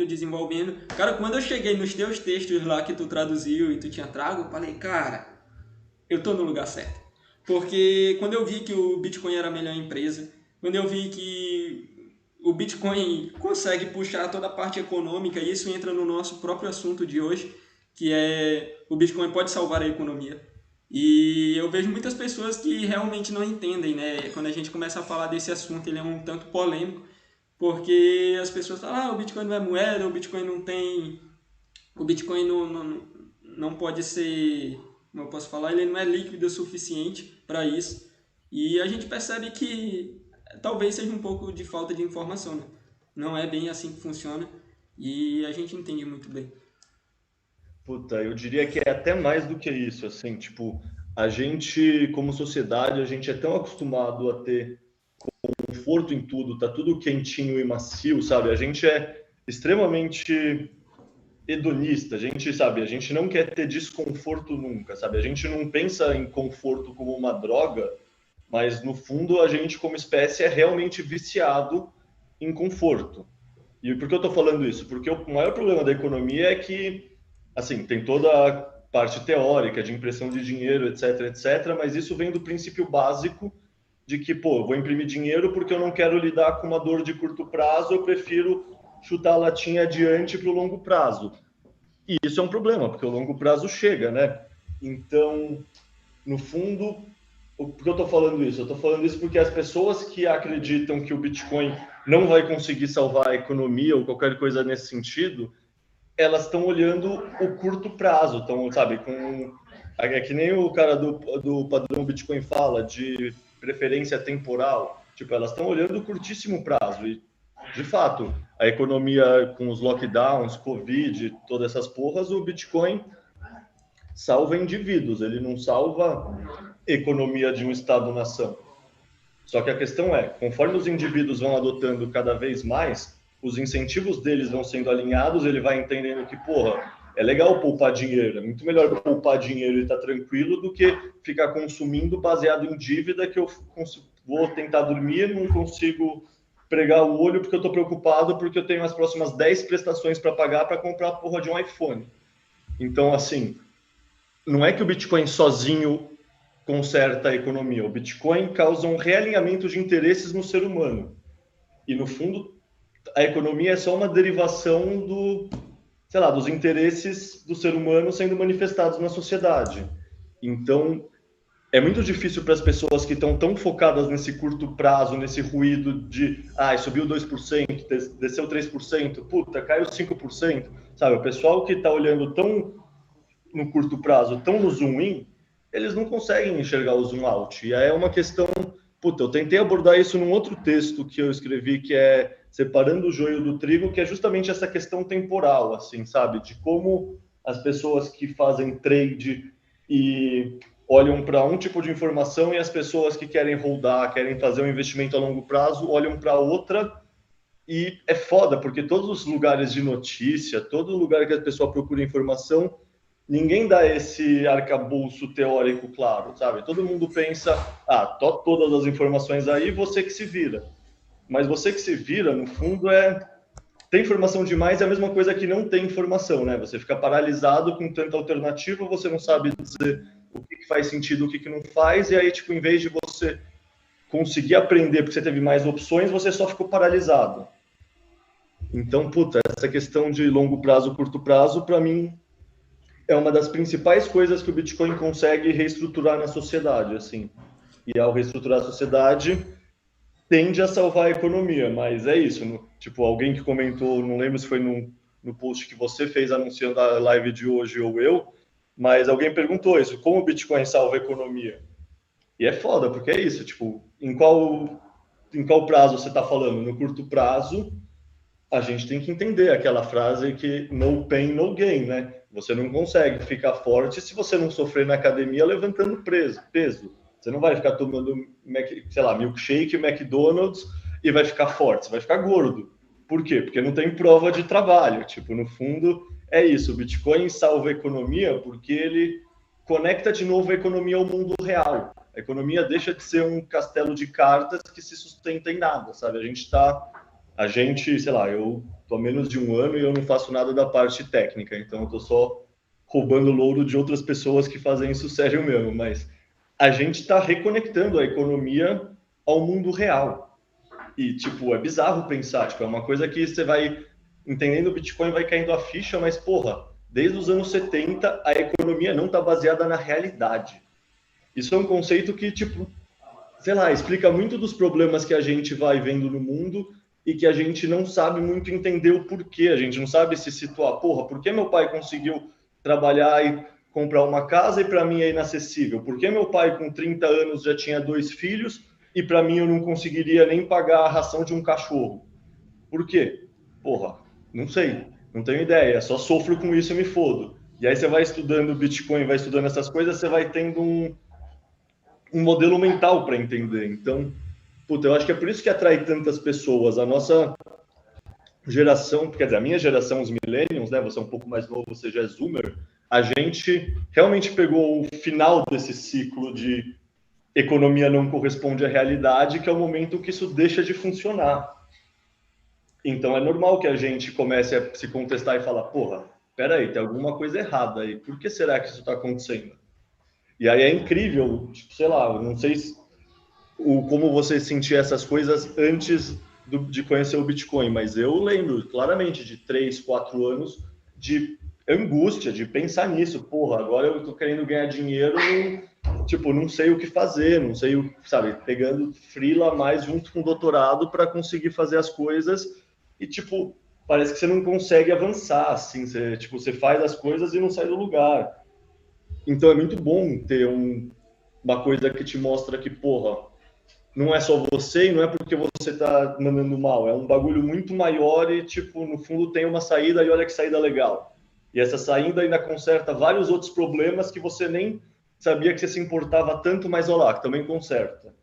desenvolvendo. Cara, quando eu cheguei nos teus textos lá que tu traduziu e tu tinha trago, eu falei, cara, eu tô no lugar certo. Porque quando eu vi que o Bitcoin era a melhor empresa, quando eu vi que o Bitcoin consegue puxar toda a parte econômica, e isso entra no nosso próprio assunto de hoje, que é o Bitcoin pode salvar a economia. E eu vejo muitas pessoas que realmente não entendem, né? Quando a gente começa a falar desse assunto, ele é um tanto polêmico, porque as pessoas falam, o Bitcoin não é moeda, o Bitcoin não tem. O Bitcoin não pode ser. Como eu posso falar? Ele não é líquido o suficiente para isso. E a gente percebe que talvez seja um pouco de falta de informação, né? Não é bem assim que funciona e a gente entende muito bem. Puta, eu diria que é até mais do que isso, assim, tipo, a gente, como sociedade, a gente é tão acostumado a ter conforto em tudo, tá tudo quentinho e macio, sabe? A gente é extremamente hedonista, a gente, sabe, a gente não quer ter desconforto nunca, sabe? A gente não pensa em conforto como uma droga, mas no fundo a gente, como espécie, é realmente viciado em conforto. E por que eu estou falando isso? Porque o maior problema da economia é que, assim, tem toda a parte teórica de impressão de dinheiro, etc, etc, mas isso vem do princípio básico de que, pô, eu vou imprimir dinheiro porque eu não quero lidar com uma dor de curto prazo, eu prefiro chutar a latinha adiante para o longo prazo. E isso é um problema, porque o longo prazo chega, né? Então, no fundo, por que eu estou falando isso? Eu estou falando isso porque as pessoas que acreditam que o Bitcoin não vai conseguir salvar a economia ou qualquer coisa nesse sentido, elas estão olhando o curto prazo, então, sabe, com é que nem o cara do padrão Bitcoin fala de preferência temporal, tipo, elas estão olhando o curtíssimo prazo e, de fato, a economia com os lockdowns, Covid, todas essas porras, o Bitcoin salva indivíduos, ele não salva economia de um Estado-nação. Só que a questão é, conforme os indivíduos vão adotando cada vez mais, os incentivos deles vão sendo alinhados, ele vai entendendo que, porra, é legal poupar dinheiro, é muito melhor poupar dinheiro e estar tranquilo do que ficar consumindo baseado em dívida que eu vou tentar dormir, não consigo pregar o olho porque eu estou preocupado porque eu tenho as próximas 10 prestações para pagar para comprar a porra de um iPhone. Então, assim, não é que o Bitcoin sozinho conserta a economia. O Bitcoin causa um realinhamento de interesses no ser humano. E, no fundo, a economia é só uma derivação do, sei lá, dos interesses do ser humano sendo manifestados na sociedade. Então, é muito difícil para as pessoas que estão tão focadas nesse curto prazo, nesse ruído de, subiu 2%, desceu 3%, puta, caiu 5%, sabe? O pessoal que está olhando tão no curto prazo, tão no zoom in, eles não conseguem enxergar o zoom out. E aí é uma questão. Puta, eu tentei abordar isso num outro texto que eu escrevi, que é Separando o Joio do Trigo, que é justamente essa questão temporal, assim, sabe? De como as pessoas que fazem trade e olham para um tipo de informação e as pessoas que querem holdar, querem fazer um investimento a longo prazo, olham para outra. E é foda, porque todos os lugares de notícia, todo lugar que a pessoa procura informação, ninguém dá esse arcabouço teórico claro, sabe? Todo mundo pensa, todas as informações aí, você que se vira. Mas você que se vira, no fundo, tem informação demais, é a mesma coisa que não tem informação, né? Você fica paralisado com tanta alternativa, você não sabe dizer o que faz sentido, o que não faz, e aí, tipo, em vez de você conseguir aprender porque você teve mais opções, você só ficou paralisado. Então, puta, essa questão de longo prazo, curto prazo, para mim, é uma das principais coisas que o Bitcoin consegue reestruturar na sociedade, assim. E ao reestruturar a sociedade, tende a salvar a economia, mas é isso. Tipo, alguém que comentou, não lembro se foi no post que você fez anunciando a live de hoje ou eu, mas alguém perguntou isso, como o Bitcoin salva a economia? E é foda, porque é isso, tipo, em qual prazo você está falando? No curto prazo, a gente tem que entender aquela frase que no pain, no gain, né? Você não consegue ficar forte se você não sofrer na academia levantando peso. Você não vai ficar tomando, sei lá, milkshake, McDonald's e vai ficar forte, você vai ficar gordo. Por quê? Porque não tem prova de trabalho. Tipo, no fundo, é isso. O Bitcoin salva a economia porque ele conecta de novo a economia ao mundo real. A economia deixa de ser um castelo de cartas que se sustenta em nada, sabe? A gente, sei lá, eu tô há menos de um ano e eu não faço nada da parte técnica, então eu tô só roubando louro de outras pessoas que fazem isso sério mesmo, mas a gente está reconectando a economia ao mundo real. E, tipo, é bizarro pensar, tipo, é uma coisa que você vai entendendo o Bitcoin, vai caindo a ficha, mas, porra, desde os anos 70, a economia não está baseada na realidade. Isso é um conceito que, tipo, sei lá, explica muito dos problemas que a gente vai vendo no mundo e que a gente não sabe muito entender o porquê. A gente não sabe se situar, porra, por que meu pai conseguiu trabalhar e comprar uma casa e para mim é inacessível? Por que meu pai com 30 anos já tinha 2 filhos e para mim eu não conseguiria nem pagar a ração de um cachorro? Por quê? Porra, não sei, não tenho ideia, só sofro com isso e me fodo. E aí você vai estudando Bitcoin, vai estudando essas coisas, você vai tendo um modelo mental para entender. Então, puta, eu acho que é por isso que atrai tantas pessoas. A nossa geração, quer dizer, a minha geração, os millennials, né? Você é um pouco mais novo, você já é zoomer. A gente realmente pegou o final desse ciclo de economia não corresponde à realidade, que é o momento que isso deixa de funcionar. Então é normal que a gente comece a se contestar e falar, porra, peraí, tem alguma coisa errada aí. Por que será que isso está acontecendo? E aí é incrível, tipo, sei lá, não sei como você sentia essas coisas antes de conhecer o Bitcoin, mas eu lembro claramente de 3, 4 anos de angústia, de pensar nisso. Porra, agora eu tô querendo ganhar dinheiro, tipo, não sei o que fazer, não sei, sabe, pegando freela mais junto com o doutorado para conseguir fazer as coisas e, tipo, parece que você não consegue avançar, assim, você, tipo, você faz as coisas e não sai do lugar. Então é muito bom ter uma coisa que te mostra que, porra, não é só você e não é porque você tá mandando mal, é um bagulho muito maior e, tipo, no fundo tem uma saída e olha que saída legal. E essa saída ainda conserta vários outros problemas que você nem sabia que você se importava tanto, mas olha lá, que também conserta.